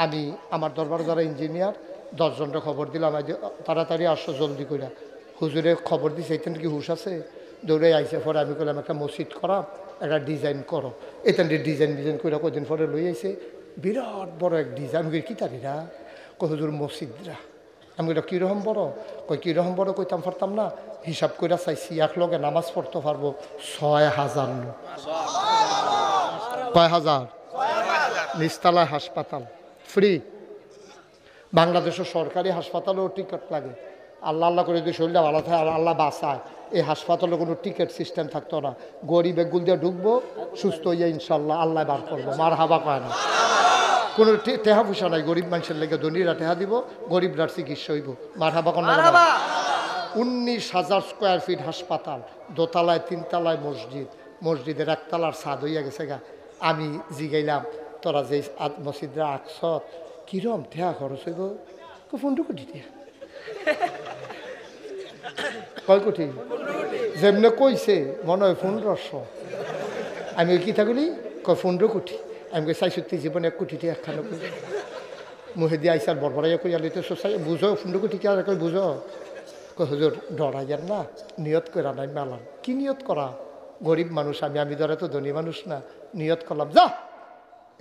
আমি আমার দরবারে যারা ইঞ্জিনিয়ার 10 জনটা খবর দিলাম তাড়াতাড়ি আসো জলদি করে। হুজুরে খবর দিছে এখান কি হুশ আছে, দৌড়ে আইসে। পরে আমি করলাম একটা মসজিদ করা, একটা ডিজাইন করো। এখান ডিজাইন করে কদিন পরে লই আইসে বিরাট বড় এক ডিজাইন। আমি কি তারিরা কই হুজুর মসজিদরা। আমি কইটা কীরকম বড়? কই কীরকম বড় কইতাম পারতাম না, হিসাব করে চাইছি এক লগে নামাজ পড়তে পারবো 6000 লোক। কয় হাজার? নিচতলায় হাসপাতাল ফ্রি। বাংলাদেশের সরকারি হাসপাতালেও টিকিট লাগে। আল্লাহ আল্লাহ করে যদি শরীরটা ভালো থাকে আল্লাহ বাঁচায়, এই হাসপাতালে কোনো টিকিট সিস্টেম থাকতো না। গরিব এগুল দিয়ে ঢুকবো, সুস্থ হইয়া ইনশাল্লাহ আল্লাহ বার করবো। মার হাবা কয় না? কোনো টেহা পয়সা নাই, গরিব মানুষের লেগে ধনীরা টেহা দিব, গরিবরার চিকিৎসা হইব। মারহাবা কোন 19,000 স্কোয়ার ফিট হাসপাতাল, দোতলায় 3 তলায় মসজিদ, মসজিদের 1 তলার ছাদ হইয়া গেছে গা। আমি জিগাইলাম তোরা যে মসজিদরা আকসত কিরম ঠেয়া খরচ হইব? 15 কোটি টিয়া। কয় কোটি? যেমনে কইছে মনে হয় 1500। আমি ওই কি থাকলি কয় 15 কোটি। আমি কই 64 জীবনে 1 কোটি টিয়া একখানে কই মুহে দিয়ে আইসার বরবরাইয়া কই আলি তো সোসাই বুঝো 15 কোটি টিয়া কই বুঝো। কই হুজুর ডরাইয়ার না, নিয়ত করা নাই মেলাম। কি নিয়ত করা? গরিব মানুষ আমি ধরে তো ধনী মানুষ না। নিয়ত করলাম যা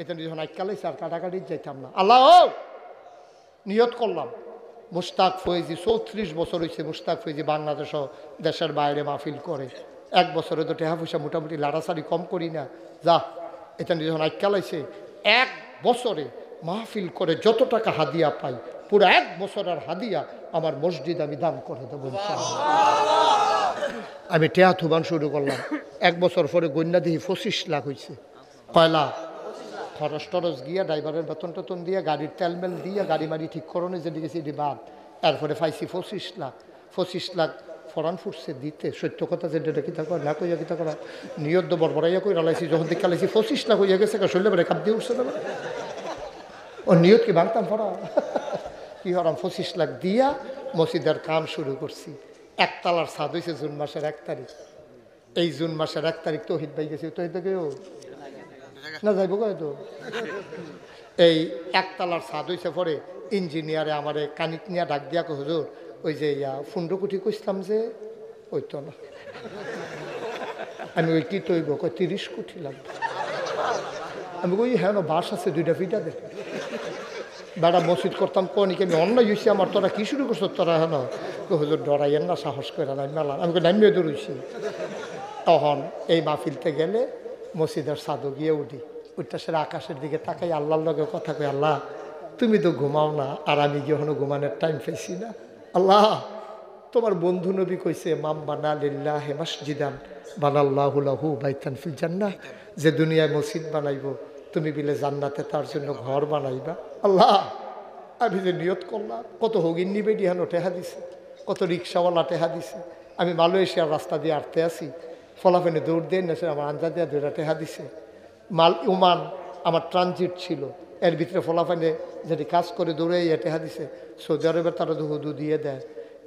এটা যখন আইকালাইছে আর কাটাকাটি যাইতাম না। আল্লাহ নিয়ত করলাম। মুশতাক ফয়েজি 34 বছর হয়েছে মুশতাক ফয়েজি বাংলাদেশ দেশের বাইরে মাহফিল করে। 1 বছরে তো টেহা পয়সা মোটামুটি লাড়াছাড়ি কম করি না। যা এটা যখন আইকালাইছে 1 বছরে মাহফিল করে যত টাকা হাদিয়া পাই পুরো 1 বছরের হাদিয়া আমার মসজিদ আমি দান করে দেবো। আমি টেহা থুবান শুরু করলাম। 1 বছর পরে গন্যা দিহি 25 লাখ হয়েছে। কয়লা খরচ টরচ গিয়া ড্রাইভারের বেতন টেতন দিয়ে গাড়ির তেলমেল দিয়ে গাড়ি মারি ঠিক করণে যেটি গেছি এটি বাদ। এরপরে পাইছি 25 লাখ। 25 লাখ ফরান ফুটছে দিতে। সত্য কথা যেটা কিতা করা না কইয়া কিতা করা নিয়ত বরবরাইয়া কই রালাইছি। যখন দিকে লাইছি 25 লাখ হইয়া গেছে শরীরে বেড়ে কাপ দিয়ে উঠছে না ও নিয়ত কি ভাঙতাম ফরা কি হরাম 25 লাখ দিয়া মসজিদের কাম শুরু করছি। 1 তলার ছাদ হয়েছে জুন মাসের 1 তারিখ। এই জুন মাসের 1 তারিখ তৌহিদ ভাই গেছে। তৌহিদ ভাইও না যাইব তো এই 1 তলার ছাদ হয়েছে। পরে ইঞ্জিনিয়ারে আমারে কানিক নিয়ে ডাক দিয়া হুজুর ওই যে 15 কোটি কইছিলাম যে ওই তো না। আমি ওই কি তৈব কই 30 কোটি লাগবে। আমি কই হ্যাঁ বাস আছে 2টা ফিটা দে বেড়া মসজিদ করতাম কনিকে আমি অন্য হয়েছি আমার। তোরা কি শুরু করছো তোরা হ্যাঁ হুজুর ডরাইয়েন না সাহস করে নাই মেলা। আমি নামিয়ে দৌড়ছি। তখন এই মাহফিলতে গেলে মসজিদের ছাদও গিয়ে উঠি। উঠতে সেরা আকাশের দিকে তাকাই আল্লাহর লগে কথা কই আল্লাহ তুমি তো ঘুমাও না আর আমি গিয়ে এখনো ঘুমানোর টাইম পাইছি না। আল্লাহ তোমার বন্ধু নবী কইছে মাম বানা লিল্লাহি মাসজিদান বানাল্লাহু লাহু বাইতান ফিল জান্নাহ। যে দুনিয়ায় মসজিদ বানাইব তুমি বিলে জান্নাতে তার জন্য ঘর বানাইবা। আল্লাহ আমি যে নিয়ত করলাম কত হগিন নিবে ডিহানো টেহা দিছে, কত রিক্সাওয়ালা টেহা দিছে। আমি মালয়েশিয়ার রাস্তা দিয়ে আটতে আসি ফলাফেনে দৌড় দিয়ে নেছে আমার আঞ্জা দিয়া 2টা টেহা দিছে। ওমান আমার ট্রানজিট ছিল এর ভিতরে ফলাফেনে যেটি কাজ করে দৌড়ে টেহা দিছে। সৌদি আরবের তারা হুদু দিয়ে দেয়।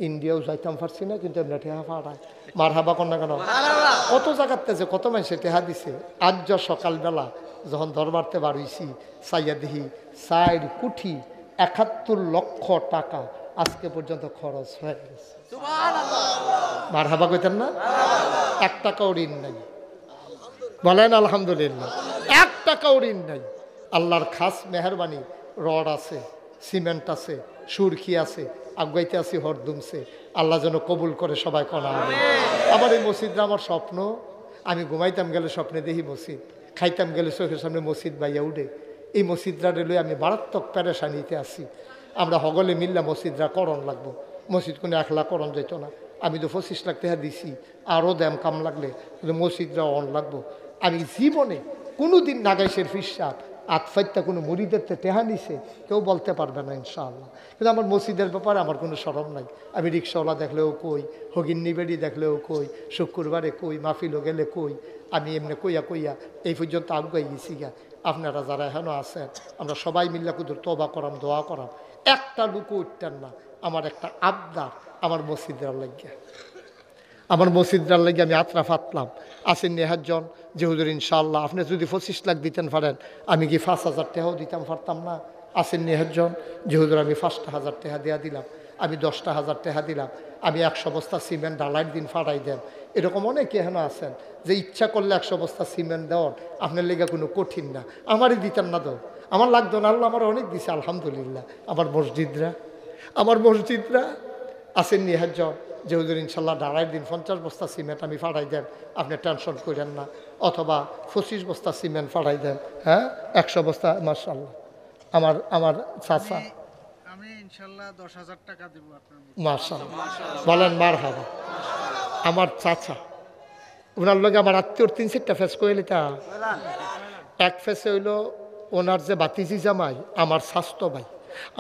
ইন্ডিয়াও যাইতাম পারছি না কিন্তু এমনি টেহা পাড়ায় মার হাবা কন্যা কেন কত জায়গাতে যে কত মানুষে টেহা দিছে। আজ সকালবেলা যখন দরবারতে বার হইছি চাইয়া দেখি 4 কোটি 71 লক্ষ টাকা আজকে পর্যন্ত খরচ হয়ে গেছে। মার হাবা কইতেন না? 1 টাকাও ঋণ নাই। বলেন আলহামদুলিল্লাহ। 1 টাকাও ঋণ নাই। আল্লাহর খাস মেহরবানি। রড আছে, সিমেন্ট আছে, সুরকি আছে, আগাইতে আছি হরদুমছে। আল্লাহ যেন কবুল করে সবাই করা হবে। আমার এই মসজিদটা আমার স্বপ্ন। আমি ঘুমাইতাম গেলে স্বপ্নে দেখি মসজিদ, খাইতাম গেলে চোখের সামনে মসজিদ বাইয়া উঠে। এই মসজিদরা লই আমি মারাত্মক প্যারেশানিতে আসি। আমরা হগলে মিল্লা মসজিদরা করণ লাগবো। মসজিদ কোনো 1 লাখ করণ যেত না। আমি তো 25 লাখ টাকা দিছি, আরও দাম কাম লাগলে কিন্তু মসজিদরা অন লাগবো। আমি জীবনে কোনো দিন নাগাইশের ফিসাব আতফাইত্যা কোনো মুড়িদের টেহা নিছে কেউ বলতে পারবে না ইনশাআল্লাহ। কিন্তু আমার মসজিদের ব্যাপারে আমার কোনো শরম নাই। আমি রিক্সাওয়ালা দেখলেও কই, হগিন্নি বেড়ি দেখলেও কই, শুক্রবারে কই, মাহফিলও গেলে কই। আমি এমনি কইয়া এই পর্যন্ত আগুয়াই গেছি গা। আপনারা যারা এখনও আছেন আমরা সবাই মিল্লা কুদুর তবা করাম, দোয়া করাম। একটা লুকু উঠতেন না। আমার একটা আবদার আমার মসজিদের লাগিয়া, আমার মসজিদটার লাগে আমি আত্রা ফাতলাম। আসেন নেহাজন যে হুজুর ইনশাআল্লাহ আপনি যদি 25 লাখ দিতেন পারেন আমি কি 5,000 টাকাও দিতাম পারতাম না। আসেন নেহাজন যে হুজুর আমি 5,000 টাকা দেওয়া দিলাম, আমি 10,000 টাকা দিলাম, আমি 100 বস্তা সিমেন্ট ডালাইট দিন ফাটাই দেন। এরকম অনেকে এখানে আছেন যে ইচ্ছা করলে 100 বস্তা সিমেন্ট দেওয়ার আপনার লেগে কোনো কঠিন না। আমারই দিতেন না তো, আমার লাগতো না। আল্লাহ আমার অনেক দিছে আলহামদুলিল্লাহ। আমার মসজিদরা আসেন নেহাজন যে হুজুর ইনশাল্লাহ ডাড়াই দিন 50 বস্তা সিমেন্ট আমি ফাটাই দেন, আপনি টেনশন করেন না। অথবা 25 বস্তা সিমেন্ট ফাটাই দেন, হ্যাঁ 100 বস্তা। মাশাআল্লাহ আমার চাচা আমি ইনশাআল্লাহ 10,000 টাকা দেব আপনার। মাশাআল্লাহ বলেন মারহাবা। আমার চাচা ওনার লগে আমার আত্মীয়র 3-4টা ফেস কইলে তা এক ফেসে হইল ওনার যে বাতিজি জামাই আমার স্বাস্থ্য ভাই,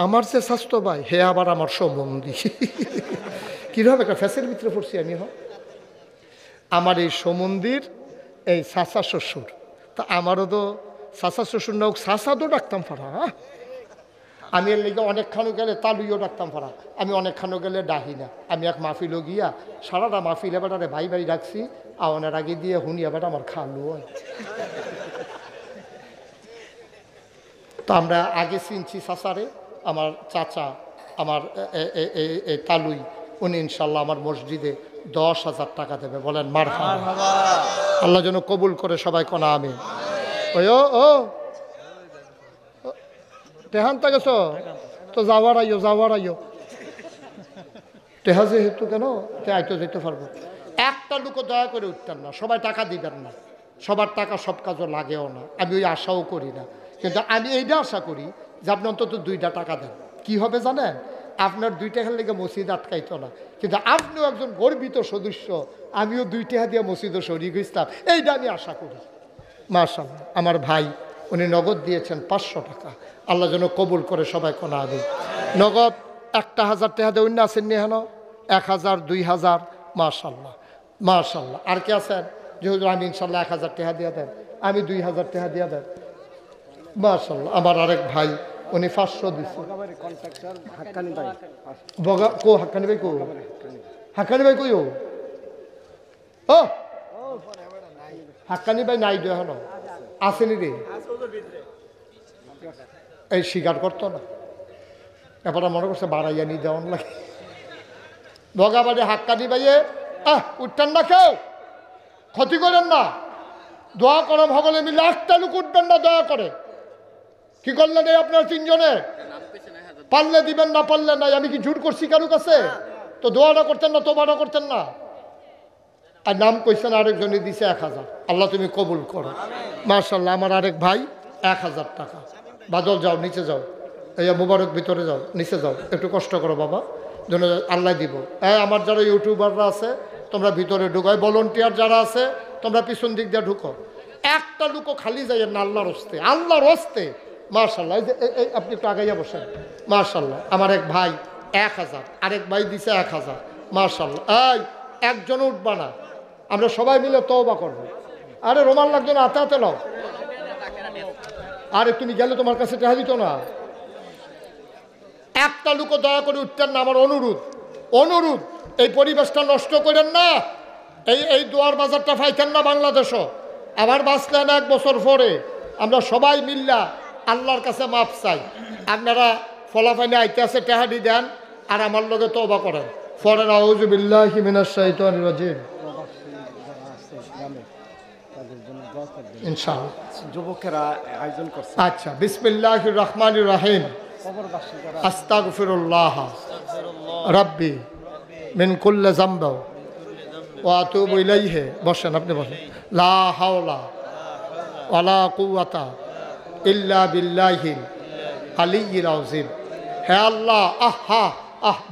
আমার যে স্বাস্থ্য ভাই হে আবার আমার সম্বন্ধী। কীরকম একটা ফ্যাসের ভিতরে পড়ছি আমি। আমার এই সম্বন্ধীর এই চাচা শ্বশুর, তা আমারও তো চাচা শ্বশুর না হোক চাচা তো ডাকতাম পারা। আমি এর লেগে অনেকখানো গেলে তালুইও ডাকতাম পারা, আমি অনেকখানো গেলে ডাহি না। আমি এক মাহফিলও গিয়া সারাটা মাহফিল এবারে ভাই ভাই ডাকছি, আওয়ানের আগে দিয়ে হুনি এবার আমার খালো। তো আমরা আগে চিনছি চাচারে, আমার চাচা আমার তালুই, উনি ইনশাল্লাহ আমার মসজিদে 10,000 টাকা দেবে। বলেন মারহাবা। আল্লাহ যেন কবুল করে সবাই কোনা আমি। ওই ও টেহানতা গেছ তো যাওয়ার আইও টেহা যেহেতু কেন আইতো যেতে পারবো। একটা লোকও দয়া করে উঠতেন না, সবাই টাকা দিবেন না, সবার টাকা সব কাজও লাগেও না, আমি ওই আশাও করি না। কিন্তু আমি এইটা আশা করি যে আপনি অন্তত 2টা টাকা দেন। কি হবে জানেন, আপনার 2 টাকার লেগে মসজিদ আটকাইতো না, কিন্তু আপনিও একজন গর্বিত সদস্য, আমিও 2 টাকা দিয়ে মসজিদও শরীক হইতাম, এইটা আমি আশা করি। মাশাআল্লাহ আমার ভাই উনি নগদ দিয়েছেন 500 টাকা। আল্লাহ যেন কবুল করে সবাই কোনা আগে। নগদ 1,000 টাকা দেয়, অন্য আছেন নি হেন 1,000 2,000। মাশাআল্লাহ মাশাআল্লাহ। আর কে আছেন যে হুজুর আমি ইনশাল্লাহ 1,000 টাকা দিয়ে দেন, আমি 2,000 টাকা দিয়ে দেন। মাশাআল্লাহ আমার আরেক ভাই উনি 500 দিচ্ছে। হাক্কানি ভাই কো হাক্কানি ভাই কই ও হাক্কানি ভাই নাই দেহ আসেনি রে, এই স্বীকার করতো না, এবার মনে করছে বাড়াইয়া নি দেওয়ান লাগে। বগাবাড়ি হাক্কানি ভাইয়ে উঠতেন না, কেউ ক্ষতি করেন না, দোয়া করো ভগলে মিলে, একটা লোক উঠবেন না দয়া করে। কি করলেন এই আপনার 3 জনে? পারলে দিবেন, না পারলে নাই। আমি কি জোর করছি কারো কাছে? তো দোয়াটা করতেন না, তোবাটা করতেন না। আর নাম কইছেন আরেকজনে দিছে 1,000। আল্লাহ তুমি কবুল করো। মাশাআল্লাহ আমার আরেক ভাই 1,000 টাকা। বাদল যাও নিচে যাও, এই মুবারক ভিতরে যাও, নিচে যাও, একটু কষ্ট করো বাবা, যেন আল্লাহ দিব। আমার যারা ইউটিউবাররা আছে তোমরা ভিতরে ঢুকো, ভলেন্টিয়ার যারা আছে তোমরা পিছন দিক দিয়ে ঢুকো। একটা লুকো খালি যাইয়েন না, আল্লাহর হস্তে, আল্লাহর হস্তে। মাশাআল্লাহ এই আপনি একটু আগাইয়া বসেন। মাশাআল্লাহ আমার এক ভাই 1,000, আরেক ভাই দিছে 1,000। মাশাআল্লাহ এই একজন উঠবা না, আমরা সবাই মিলে তওবা করবো। আরে রোমান লাগতো না, হাতে হাতে নাও। আরে তুমি গেলে তোমার কাছে টাকা দিত না। একটা লোকও দয়া করে উঠতেন না, আমার অনুরোধ এই পরিবেশটা নষ্ট করেন না। এই দোয়ার বাজারটা পাইতেন না বাংলাদেশও, আবার বাঁচলেন 1 বছর পরে। আমরা সবাই মিল্লা আল্লাহর কাছে মাপ চাই। আপনারা ফলাফাইনে আইতে আছে টেহাডি দেন আর আমার লগে তওবা করেন। পড়েন আউযু বিল্লাহি মিনাশ শাইতানির রাজিম ইনশাআল্লাহ। যুবকেরা আয়োজন করছে। আচ্ছা বিসমিল্লাহির রহমানির রহিম। আস্তাগফিরুল্লাহ রাব্বি মিন কুল্লি যামব ওয়া আতুবু ইলাইহি। বসেন, আপনি বসেন। লা হাওলা ওয়ালা কুওয়াতা ইল্লা বিল্লাহিল আলিয়্যিল আযীম। হে আল্লাহ,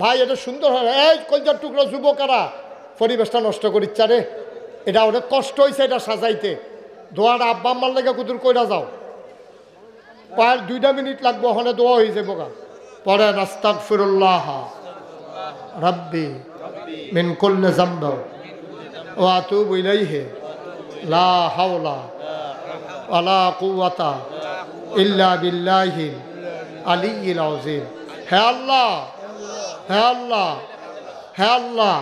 ভাই এটা সুন্দর হয়। এই কলজার টুকরো যুবকেরা পরিবেশটা নষ্ট করিচ্ছা রে, এটা অনেক কষ্ট হয়েছে এটা সাজাইতে। দোয়ার আব্বা আম্মার লেগে কুতুর কইরা যাও, প্রায় 2 মিনিট লাগবো, ওখানে দোয়া হয়ে যাবো গা। পড়েন আস্তাগফিরুল্লাহ রাব্বি মিন কুল্লি যামব ওয়া আতুবু ইলাইহি লা হাওলা ওয়ালা কুওয়াতা ইল্লা বিল্লাহিল আলিয়্যিল আযীম। হে আল্লাহ, হে আল্লাহ, হে আল্লাহ,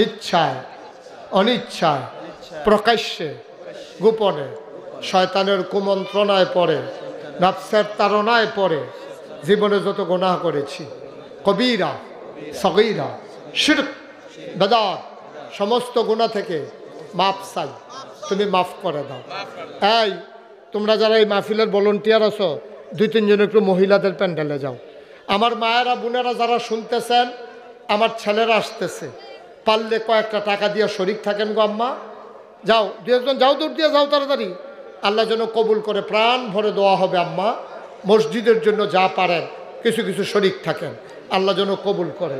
ইচ্ছায় অনিচ্ছায় প্রকাশ্যে গোপনে শয়তানের কুমন্ত্রণায় পড়ে, নফসের তাড়নায় পড়ে জীবনে যত গুনাহ করেছি, কবিরা সগীরা শিরক বেদাত, সমস্ত গুনাহ থেকে মাফ চাই, তুমি মাফ করে দাও। এই তোমরা যারা এই মাহফিলের ভলেন্টিয়ার আছো 2-3 জন একটু মহিলাদের প্যান্ডেলে যাও। আমার মায়েরা বোনেরা যারা শুনতেছেন, আমার ছেলেরা আসতেছে, পারলে কয়েকটা টাকা দিয়ে শরিক থাকেন গো আম্মা। যাও 2 একজন যাও, দূর দিয়ে যাও তাড়াতাড়ি। আল্লাহ যেন কবুল করে, প্রাণ ভরে দোয়া হবে আম্মা। মসজিদের জন্য যা পারেন কিছু কিছু শরিক থাকেন, আল্লাহ যেন কবুল করে।